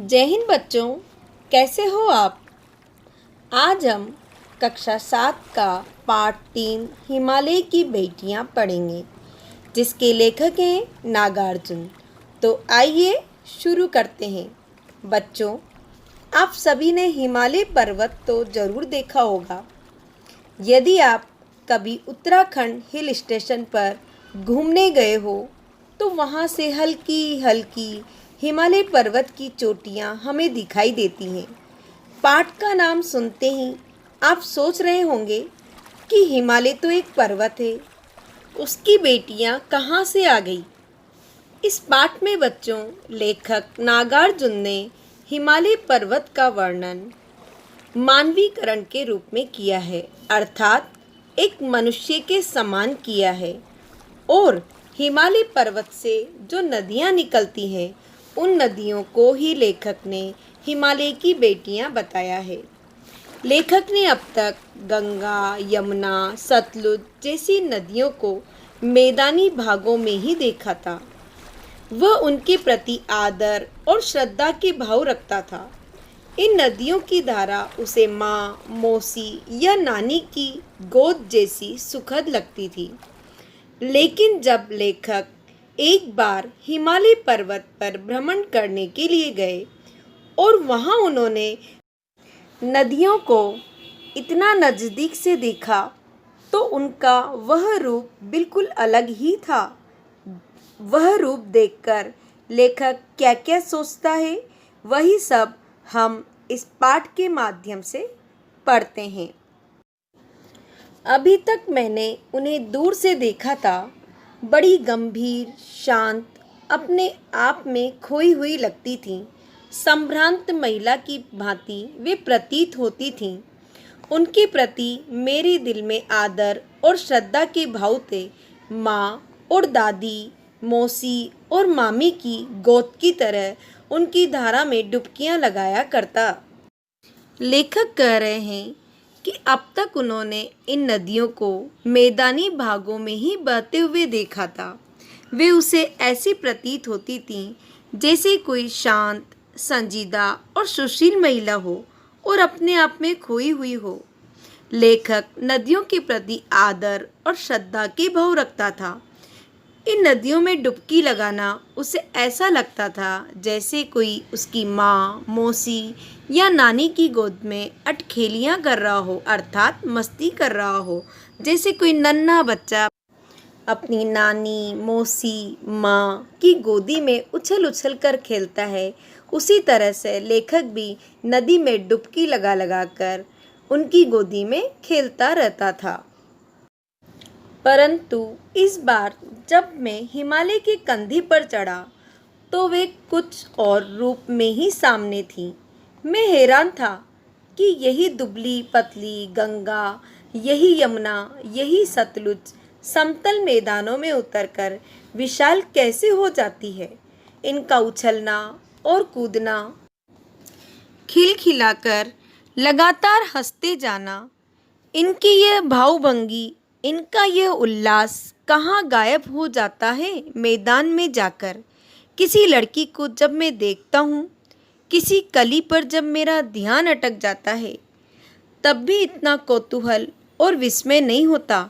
जय हिंद बच्चों, कैसे हो आप। आज हम कक्षा 7 का पाठ 3 हिमालय की बेटियां पढ़ेंगे, जिसके लेखक हैं नागार्जुन। तो आइए शुरू करते हैं। बच्चों, आप सभी ने हिमालय पर्वत तो ज़रूर देखा होगा। यदि आप कभी उत्तराखंड हिल स्टेशन पर घूमने गए हो तो वहाँ से हल्की हल्की हिमालय पर्वत की चोटियाँ हमें दिखाई देती हैं। पाठ का नाम सुनते ही आप सोच रहे होंगे कि हिमालय तो एक पर्वत है, उसकी बेटियाँ कहाँ से आ गई। इस पाठ में बच्चों, लेखक नागार्जुन ने हिमालय पर्वत का वर्णन मानवीकरण के रूप में किया है, अर्थात एक मनुष्य के समान किया है। और हिमालय पर्वत से जो नदियाँ निकलती हैं, उन नदियों को ही लेखक ने हिमालय की बेटियाँ बताया है। लेखक ने अब तक गंगा, यमुना, सतलुज जैसी नदियों को मैदानी भागों में ही देखा था। वह उनके प्रति आदर और श्रद्धा के भाव रखता था। इन नदियों की धारा उसे माँ, मौसी या नानी की गोद जैसी सुखद लगती थी। लेकिन जब लेखक एक बार हिमालय पर्वत पर भ्रमण करने के लिए गए और वहाँ उन्होंने नदियों को इतना नज़दीक से देखा, तो उनका वह रूप बिल्कुल अलग ही था। वह रूप देखकर लेखक क्या क्या सोचता है, वही सब हम इस पाठ के माध्यम से पढ़ते हैं। अभी तक मैंने उन्हें दूर से देखा था। बड़ी गंभीर, शांत, अपने आप में खोई हुई लगती थीं। संभ्रांत महिला की भांति वे प्रतीत होती थीं। उनके प्रति मेरे दिल में आदर और श्रद्धा के भाव थे। माँ और दादी, मौसी और मामी की गोद की तरह उनकी धारा में डुबकियाँ लगाया करता। लेखक कह रहे हैं कि अब तक उन्होंने इन नदियों को मैदानी भागों में ही बहते हुए देखा था। वे उसे ऐसी प्रतीत होती थीं जैसे कोई शांत, संजीदा और सुशील महिला हो और अपने आप में खोई हुई हो। लेखक नदियों के प्रति आदर और श्रद्धा के भाव रखता था। इन नदियों में डुबकी लगाना उसे ऐसा लगता था जैसे कोई उसकी माँ, मौसी या नानी की गोद में अटखेलियाँ कर रहा हो, अर्थात मस्ती कर रहा हो। जैसे कोई नन्हा बच्चा अपनी नानी, मौसी, माँ की गोदी में उछल उछल कर खेलता है, उसी तरह से लेखक भी नदी में डुबकी लगा लगा कर उनकी गोदी में खेलता रहता था। परंतु इस बार जब मैं हिमालय के कंधे पर चढ़ा तो वे कुछ और रूप में ही सामने थी। मैं हैरान था कि यही दुबली पतली गंगा, यही यमुना, यही सतलुज समतल मैदानों में उतरकर विशाल कैसे हो जाती है। इनका उछलना और कूदना, खिलखिलाकर लगातार हंसते जाना, इनकी यह भावभंगी, इनका यह उल्लास कहाँ गायब हो जाता है मैदान में जाकर। किसी लड़की को जब मैं देखता हूँ, किसी कली पर जब मेरा ध्यान अटक जाता है, तब भी इतना कौतूहल और विस्मय नहीं होता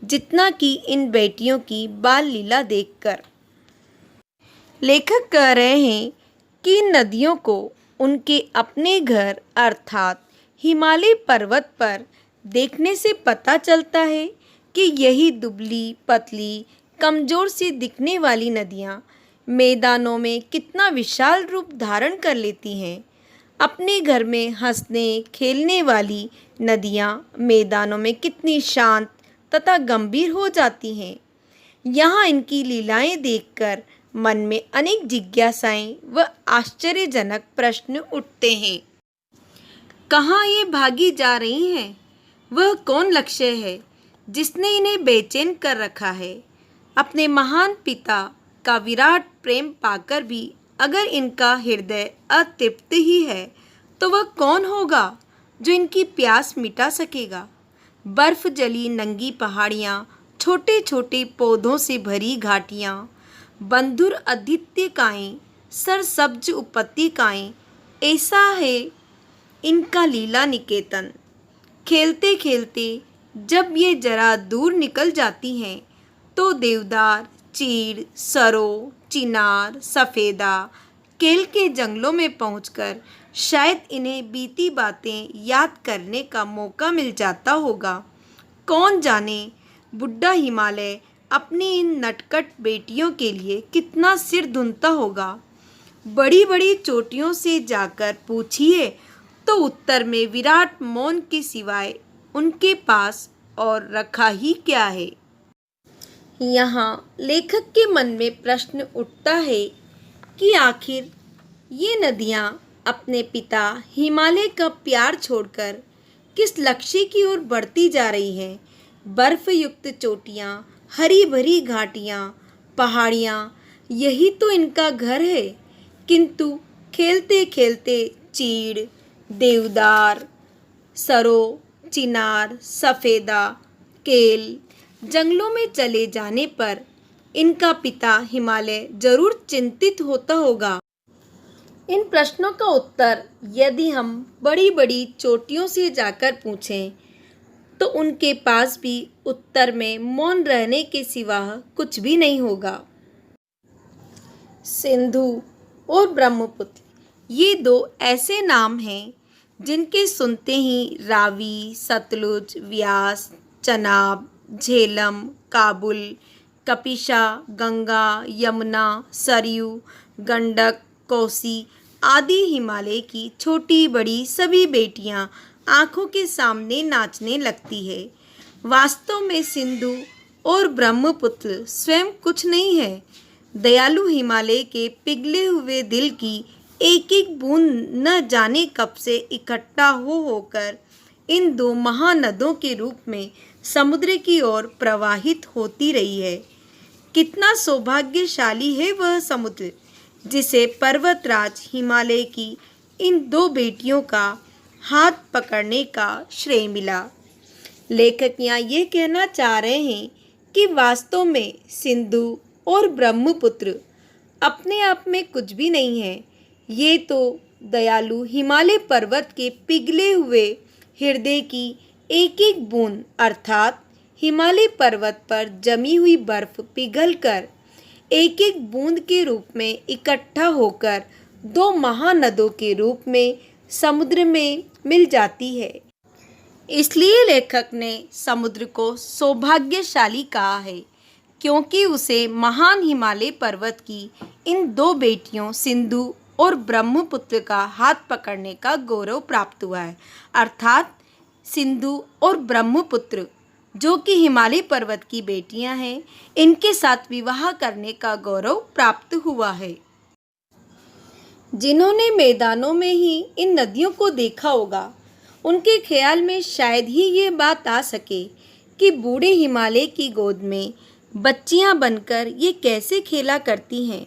जितना कि इन बेटियों की बाल लीला देखकर। लेखक कह रहे हैं कि इन नदियों को उनके अपने घर अर्थात हिमालय पर्वत पर देखने से पता चलता है कि यही दुबली पतली कमज़ोर सी दिखने वाली नदियाँ मैदानों में कितना विशाल रूप धारण कर लेती हैं। अपने घर में हंसने खेलने वाली नदियाँ मैदानों में कितनी शांत तथा गंभीर हो जाती हैं। यहाँ इनकी लीलाएं देखकर मन में अनेक जिज्ञासाएं व आश्चर्यजनक प्रश्न उठते हैं। कहाँ ये भागी जा रही हैं? वह कौन लक्ष्य है जिसने इन्हें बेचैन कर रखा है? अपने महान पिता का विराट प्रेम पाकर भी अगर इनका हृदय अतृप्त ही है, तो वह कौन होगा जो इनकी प्यास मिटा सकेगा? बर्फ जली नंगी पहाड़ियाँ, छोटे छोटे पौधों से भरी घाटियाँ, बंधुर आदित्यकाएँ, सरसब्ज उपत्यकाएँ ऐसा है इनका लीला निकेतन। खेलते खेलते जब ये जरा दूर निकल जाती हैं तो देवदार, चीड़, सरो, चिनार, सफ़ेदा, केल के जंगलों में पहुंचकर शायद इन्हें बीती बातें याद करने का मौका मिल जाता होगा। कौन जाने बुढ़ा हिमालय अपनी इन नटखट बेटियों के लिए कितना सिर धुनता होगा। बड़ी बड़ी चोटियों से जाकर पूछिए तो उत्तर में विराट मौन के सिवाय उनके पास और रखा ही क्या है। यहाँ लेखक के मन में प्रश्न उठता है कि आखिर ये नदियाँ अपने पिता हिमालय का प्यार छोड़कर किस लक्ष्य की ओर बढ़ती जा रही हैं। बर्फ युक्त चोटियाँ, हरी भरी घाटियाँ, पहाड़ियाँ, यही तो इनका घर है। किंतु खेलते खेलते चीड़, देवदार, सरो, चिनार, सफ़ेदा, केल जंगलों में चले जाने पर इनका पिता हिमालय जरूर चिंतित होता होगा। इन प्रश्नों का उत्तर यदि हम बड़ी बड़ी चोटियों से जाकर पूछें तो उनके पास भी उत्तर में मौन रहने के सिवा कुछ भी नहीं होगा। सिंधु और ब्रह्मपुत्र ये दो ऐसे नाम हैं जिनके सुनते ही रावी, सतलुज, व्यास, चनाब, झेलम, काबुल, कपिशा, गंगा, यमुना, सरयू, गंडक, कोसी आदि हिमालय की छोटी बड़ी सभी बेटियां आँखों के सामने नाचने लगती है। वास्तव में सिंधु और ब्रह्मपुत्र स्वयं कुछ नहीं है। दयालु हिमालय के पिघले हुए दिल की एक एक बूंद न जाने कब से इकट्ठा होकर इन दो महानदों के रूप में समुद्र की ओर प्रवाहित होती रही है। कितना सौभाग्यशाली है वह समुद्र जिसे पर्वतराज हिमालय की इन दो बेटियों का हाथ पकड़ने का श्रेय मिला। लेखक यहाँ ये कहना चाह रहे हैं कि वास्तव में सिंधु और ब्रह्मपुत्र अपने आप में कुछ भी नहीं है। ये तो दयालु हिमालय पर्वत के पिघले हुए हृदय की एक एक बूंद अर्थात हिमालय पर्वत पर जमी हुई बर्फ पिघलकर एक एक बूंद के रूप में इकट्ठा होकर दो महानदों के रूप में समुद्र में मिल जाती है। इसलिए लेखक ने समुद्र को सौभाग्यशाली कहा है क्योंकि उसे महान हिमालय पर्वत की इन दो बेटियों सिंधु और ब्रह्मपुत्र का हाथ पकड़ने का गौरव प्राप्त हुआ है। अर्थात सिंधु और ब्रह्मपुत्र जो कि हिमालय पर्वत की बेटियां हैं, इनके साथ विवाह करने का गौरव प्राप्त हुआ है। जिन्होंने मैदानों में ही इन नदियों को देखा होगा, उनके ख्याल में शायद ही ये बात आ सके कि बूढ़े हिमालय की गोद में बच्चियां बनकर ये कैसे खेला करती हैं।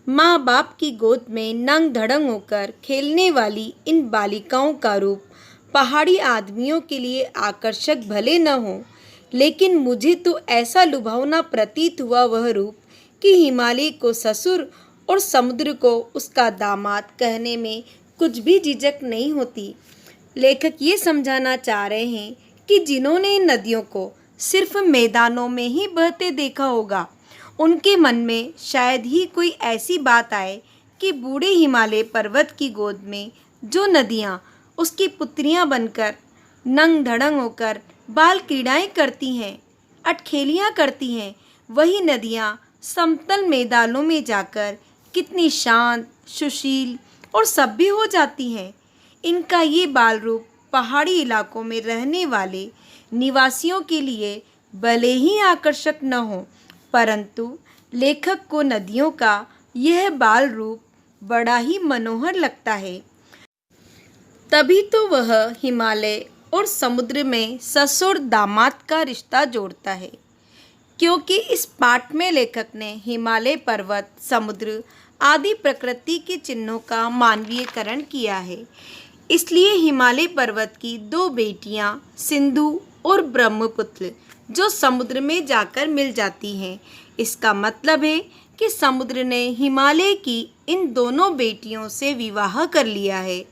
माँ बाप की गोद में नंग धड़ंग होकर खेलने वाली इन बालिकाओं का रूप पहाड़ी आदमियों के लिए आकर्षक भले न हो, लेकिन मुझे तो ऐसा लुभावना प्रतीत हुआ वह रूप कि हिमालय को ससुर और समुद्र को उसका दामाद कहने में कुछ भी झिझक नहीं होती। लेखक ये समझाना चाह रहे हैं कि जिन्होंने इन नदियों को सिर्फ मैदानों में ही बहते देखा होगा, उनके मन में शायद ही कोई ऐसी बात आए कि बूढ़े हिमालय पर्वत की गोद में जो नदियाँ उसकी पुत्रियाँ बनकर नंग धड़ंग होकर बाल क्रीड़ाएँ करती हैं, अटखेलियाँ करती हैं, वही नदियाँ समतल मैदानों में जाकर कितनी शांत, सुशील और सभ्य हो जाती हैं। इनका ये बाल रूप पहाड़ी इलाकों में रहने वाले निवासियों के लिए भले ही आकर्षक न हो, परंतु लेखक को नदियों का यह बाल रूप बड़ा ही मनोहर लगता है। तभी तो वह हिमालय और समुद्र में ससुर दामाद का रिश्ता जोड़ता है, क्योंकि इस पाठ में लेखक ने हिमालय पर्वत, समुद्र आदि प्रकृति के चिन्हों का मानवीयकरण किया है। इसलिए हिमालय पर्वत की दो बेटियां सिंधु और ब्रह्मपुत्र जो समुद्र में जाकर मिल जाती हैं, इसका मतलब है कि समुद्र ने हिमालय की इन दोनों बेटियों से विवाह कर लिया है।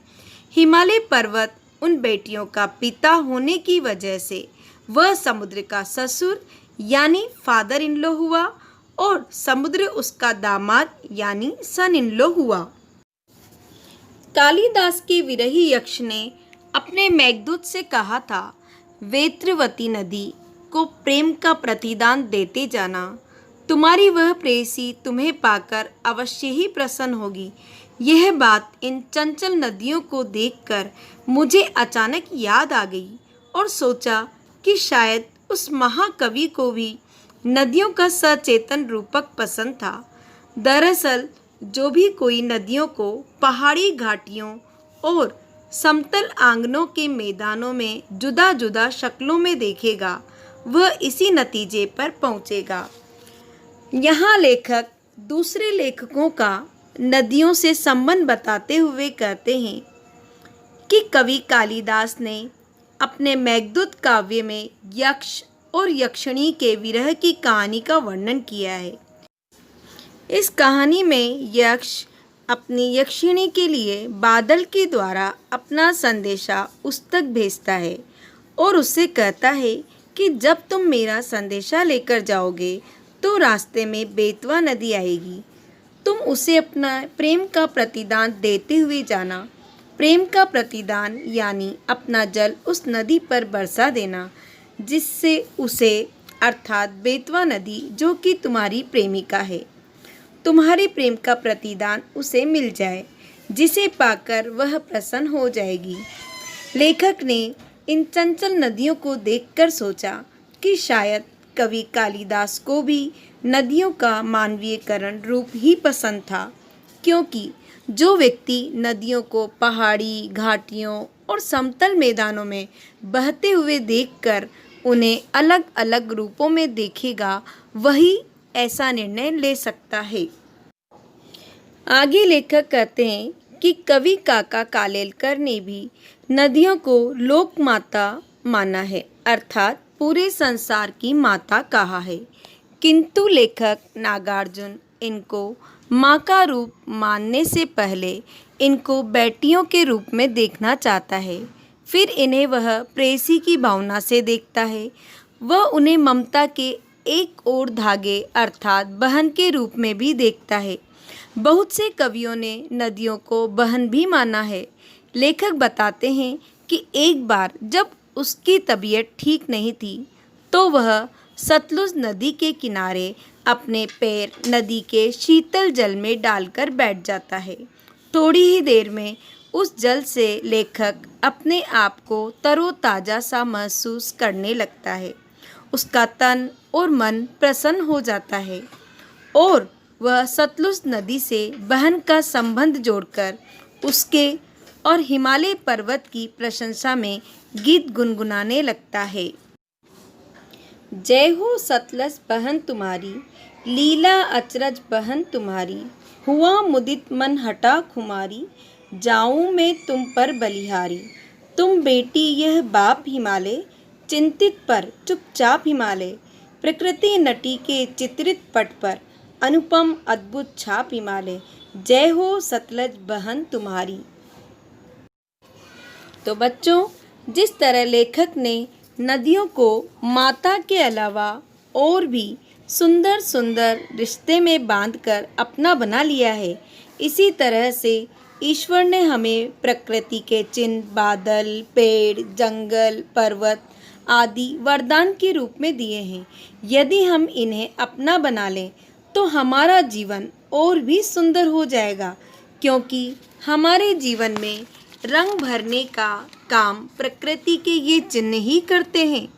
हिमालय पर्वत उन बेटियों का पिता होने की वजह से वह समुद्र का ससुर यानी फादर इन लॉ हुआ और समुद्र उसका दामाद यानी सन इन लॉ हुआ। कालिदास के विरही यक्ष ने अपने मेघदूत से कहा था, वेत्रवती नदी को प्रेम का प्रतिदान देते जाना, तुम्हारी वह प्रेयसी तुम्हें पाकर अवश्य ही प्रसन्न होगी। यह बात इन चंचल नदियों को देखकर मुझे अचानक याद आ गई और सोचा कि शायद उस महाकवि को भी नदियों का सचेतन रूपक पसंद था। दरअसल जो भी कोई नदियों को पहाड़ी घाटियों और समतल आंगनों के मैदानों में जुदा जुदा शक्लों में देखेगा, वह इसी नतीजे पर पहुँचेगा। यहाँ लेखक दूसरे लेखकों का नदियों से संबंध बताते हुए कहते हैं कि कवि कालिदास ने अपने मेघदूत काव्य में यक्ष और यक्षिणी के विरह की कहानी का वर्णन किया है। इस कहानी में यक्ष अपनी यक्षिणी के लिए बादल के द्वारा अपना संदेशा उस तक भेजता है और उससे कहता है कि जब तुम मेरा संदेशा लेकर जाओगे तो रास्ते में बेतवा नदी आएगी, तुम उसे अपना प्रेम का प्रतिदान देते हुए जाना। प्रेम का प्रतिदान यानी अपना जल उस नदी पर बरसा देना, जिससे उसे अर्थात बेतवा नदी जो कि तुम्हारी प्रेमिका है, तुम्हारे प्रेम का प्रतिदान उसे मिल जाए, जिसे पाकर वह प्रसन्न हो जाएगी। लेखक ने इन चंचल नदियों को देखकर सोचा कि शायद कवि कालिदास को भी नदियों का मानवीयकरण रूप ही पसंद था, क्योंकि जो व्यक्ति नदियों को पहाड़ी घाटियों और समतल मैदानों में बहते हुए देखकर उन्हें अलग अलग रूपों में देखेगा, वही ऐसा निर्णय ले सकता है। आगे लेखक कहते हैं कि कवि काका कालेलकर ने भी नदियों को लोक माता माना है, अर्थात पूरे संसार की माता कहा है, किंतु लेखक नागार्जुन इनको माँ का रूप मानने से पहले इनको बेटियों के रूप में देखना चाहता है। फिर इन्हें वह प्रेयसी की भावना से देखता है। वह उन्हें ममता के एक और धागे अर्थात बहन के रूप में भी देखता है। बहुत से कवियों ने नदियों को बहन भी माना है। लेखक बताते हैं कि एक बार जब उसकी तबीयत ठीक नहीं थी तो वह सतलुज नदी के किनारे अपने पैर नदी के शीतल जल में डालकर बैठ जाता है। थोड़ी ही देर में उस जल से लेखक अपने आप को तरोताज़ा सा महसूस करने लगता है। उसका तन और मन प्रसन्न हो जाता है और वह सतलुज नदी से बहन का संबंध जोड़कर उसके और हिमालय पर्वत की प्रशंसा में गीत गुनगुनाने लगता है। जय हो सतलज बहन तुम्हारी, लीला अचरज बहन तुम्हारी, हुआ मुदित मन हटा खुमारी, जाऊं मैं तुम पर बलिहारी। तुम बेटी यह बाप हिमालय, चिंतित पर चुपचाप हिमालय, प्रकृति नटी के चित्रित पट पर, अनुपम अद्भुत छाप हिमालय, जय हो सतलज बहन तुम्हारी। तो बच्चों, जिस तरह लेखक ने नदियों को माता के अलावा और भी सुंदर सुंदर रिश्ते में बांधकर अपना बना लिया है, इसी तरह से ईश्वर ने हमें प्रकृति के चिन्ह बादल, पेड़, जंगल, पर्वत आदि वरदान के रूप में दिए हैं। यदि हम इन्हें अपना बना लें तो हमारा जीवन और भी सुंदर हो जाएगा, क्योंकि हमारे जीवन में रंग भरने का काम प्रकृति के ये चिन्ह ही करते हैं।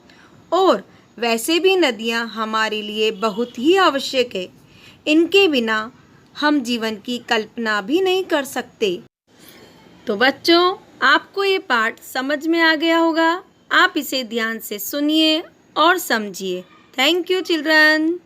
और वैसे भी नदियाँ हमारे लिए बहुत ही आवश्यक है। इनके बिना हम जीवन की कल्पना भी नहीं कर सकते। तो बच्चों, आपको ये पाठ समझ में आ गया होगा। आप इसे ध्यान से सुनिए और समझिए। Thank you children.